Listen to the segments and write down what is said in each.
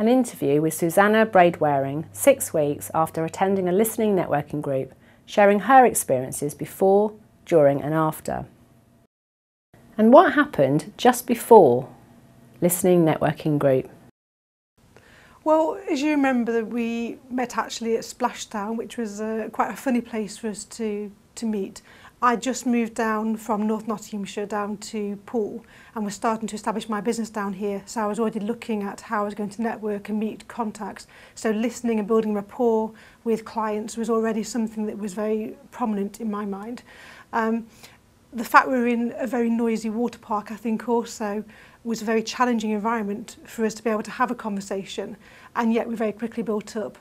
An interview with Susannah Brade-Waring 6 weeks after attending a listening networking group, sharing her experiences before, during and after. And what happened just before listening networking group? Well, as you remember, we met actually at Splashdown, which was quite a funny place for us to meet. I just moved down from North Nottinghamshire down to Poole and was starting to establish my business down here. So I was already looking at how I was going to network and meet contacts. So listening and building rapport with clients was already something that was very prominent in my mind. The fact we were in a very noisy water park, I think also was a very challenging environment for us to be able to have a conversation, and yet we very quickly built up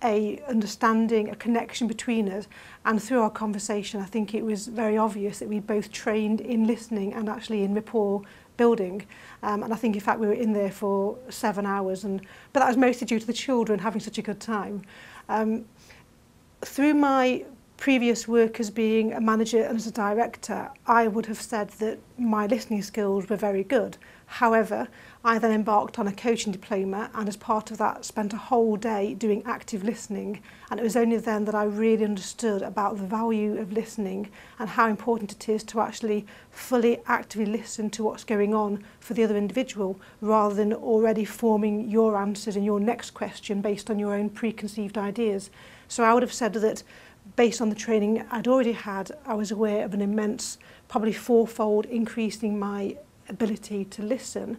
a understanding, a connection between us, and through our conversation I think it was very obvious that we both trained in listening and actually in rapport building, and I think in fact we were in there for 7 hours, but that was mostly due to the children having such a good time. Through my previous work as being a manager and as a director, I would have said that my listening skills were very good. However, I then embarked on a coaching diploma and as part of that spent a whole day doing active listening, and it was only then that I really understood about the value of listening and how important it is to actually fully actively listen to what's going on for the other individual rather than already forming your answers and your next question based on your own preconceived ideas. So I would have said that based on the training I'd already had, I was aware of an immense, probably fourfold increase in my ability to listen.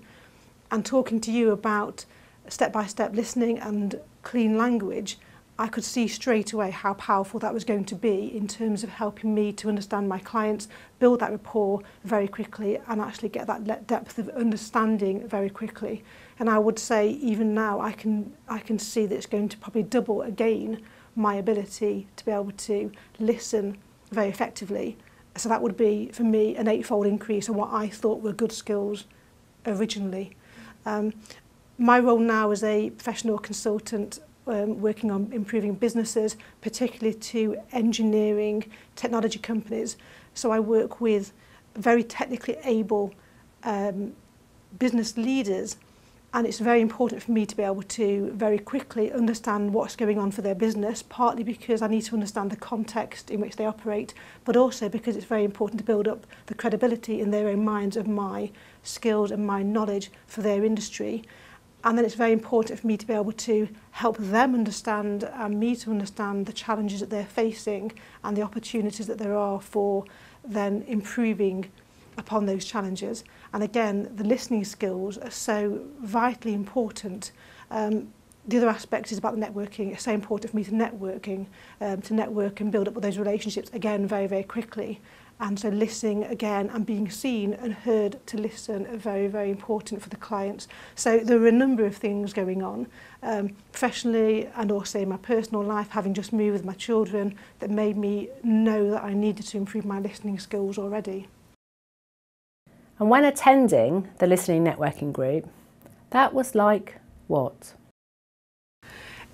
And talking to you about step-by-step listening and clean language, I could see straight away how powerful that was going to be in terms of helping me to understand my clients, build that rapport very quickly and actually get that depth of understanding very quickly. And I would say even now I can see that it's going to probably double again my ability to be able to listen very effectively. So that would be, for me, an 8-fold increase on what I thought were good skills originally. My role now as a professional consultant working on improving businesses, particularly to engineering technology companies. So I work with very technically able business leaders, and it's very important for me to be able to very quickly understand what's going on for their business, partly because I need to understand the context in which they operate, but also because it's very important to build up the credibility in their own minds of my skills and my knowledge for their industry. And then it's very important for me to be able to help them understand and me to understand the challenges that they're facing and the opportunities that there are for then improving upon those challenges. And again, the listening skills are so vitally important. The other aspect is about the networking. It's so important for me to network and build up those relationships again very, very quickly. And so listening again and being seen and heard to listen are very, very important for the clients. So there are a number of things going on professionally and also in my personal life, having just moved with my children, that made me know that I needed to improve my listening skills already. And when attending the listening networking group, that was like what?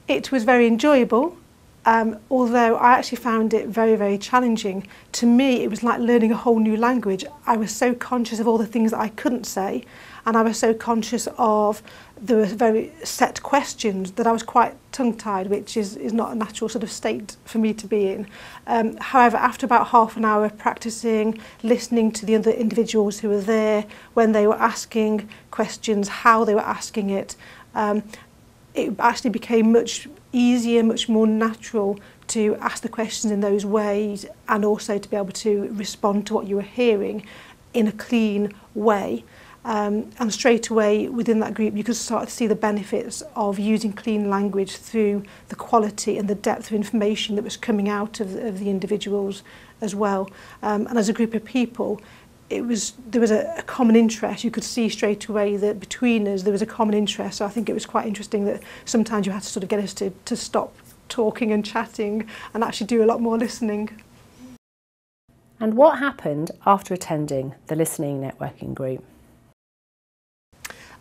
It was very enjoyable, although I actually found it very, very challenging. To me, it was like learning a whole new language. I was so conscious of all the things that I couldn't say, and I was so conscious of the very set questions that I was quite tongue-tied, which is not a natural sort of state for me to be in. However, after about half an hour of practicing, listening to the other individuals who were there, when they were asking questions, how they were asking it actually became much easier, much more natural to ask the questions in those ways, and also to be able to respond to what you were hearing in a clean way. And straight away within that group you could start to see the benefits of using clean language through the quality and the depth of information that was coming out of the individuals as well. And as a group of people, there was a common interest. You could see straight away that between us there was a common interest. So I think it was quite interesting that sometimes you had to sort of get us to stop talking and chatting and actually do a lot more listening. And what happened after attending the listening networking group?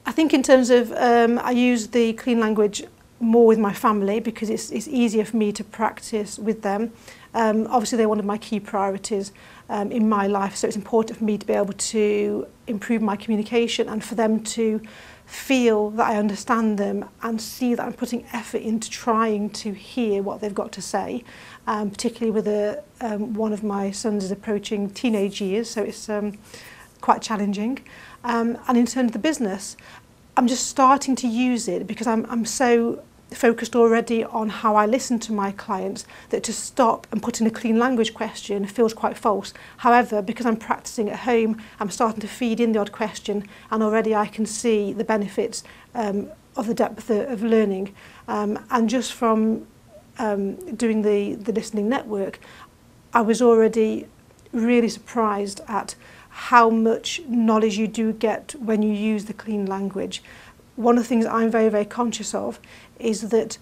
I think in terms of, I use the clean language more with my family because it's easier for me to practice with them. Obviously they're one of my key priorities in my life, so it's important for me to be able to improve my communication and for them to feel that I understand them and see that I'm putting effort into trying to hear what they've got to say, particularly with one of my sons is approaching teenage years, so it's quite challenging. And in terms of the business, I'm just starting to use it because I'm so focused already on how I listen to my clients that to stop and put in a clean language question feels quite false. However, because I'm practicing at home, I'm starting to feed in the odd question, and already I can see the benefits of the depth of learning. And just from doing the listening network, I was already really surprised at how much knowledge you do get when you use the clean language. One of the things I'm very, very conscious of is that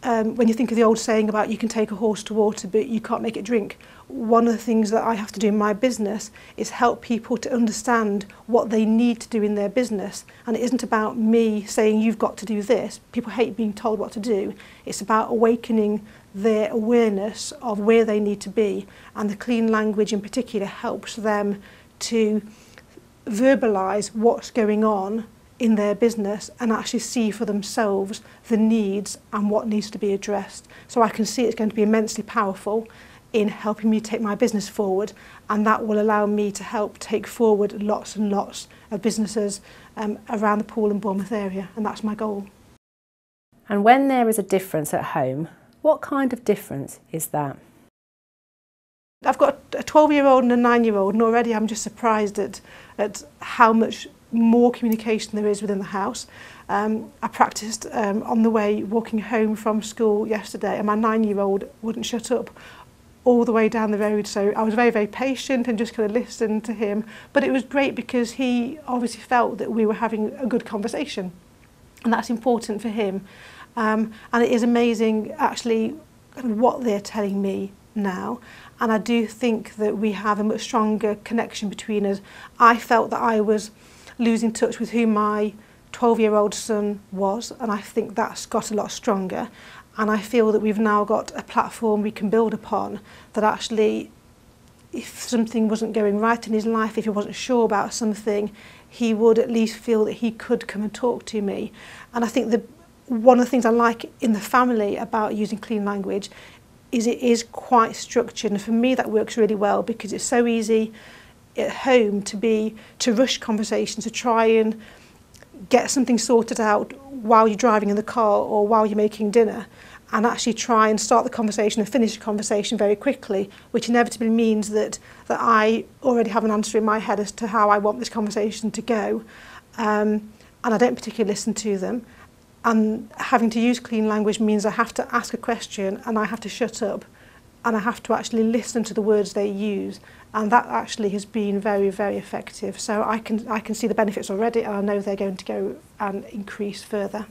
when you think of the old saying about you can take a horse to water but you can't make it drink, one of the things that I have to do in my business is help people to understand what they need to do in their business. And it isn't about me saying you've got to do this. People hate being told what to do. It's about awakening their awareness of where they need to be, and the clean language in particular helps them to verbalise what's going on in their business and actually see for themselves the needs and what needs to be addressed. So I can see it's going to be immensely powerful in helping me take my business forward, and that will allow me to help take forward lots and lots of businesses around the Poole and Bournemouth area, and that's my goal. And when there is a difference at home, what kind of difference is that? I've got a 12-year-old and a 9-year-old, and already I'm just surprised at how much more communication there is within the house. I practiced on the way walking home from school yesterday, and my 9-year-old wouldn't shut up all the way down the road, so I was very, very patient and just kind of listened to him. But it was great because he obviously felt that we were having a good conversation, and that's important for him. And it is amazing actually what they're telling me now, and I do think that we have a much stronger connection between us. I felt that I was losing touch with who my 12-year-old son was, and I think that's got a lot stronger, and I feel that we've now got a platform we can build upon that actually, if something wasn't going right in his life, if he wasn't sure about something, he would at least feel that he could come and talk to me. And I think one of the things I like in the family about using clean language is it is quite structured, and for me that works really well because it's so easy at home to rush conversations, to try and get something sorted out while you're driving in the car or while you're making dinner, and actually try and start the conversation and finish the conversation very quickly, which inevitably means that I already have an answer in my head as to how I want this conversation to go, and I don't particularly listen to them. And having to use clean language means I have to ask a question and I have to shut up and I have to actually listen to the words they use, and that actually has been very, very effective. So I can see the benefits already, and I know they're going to go and increase further.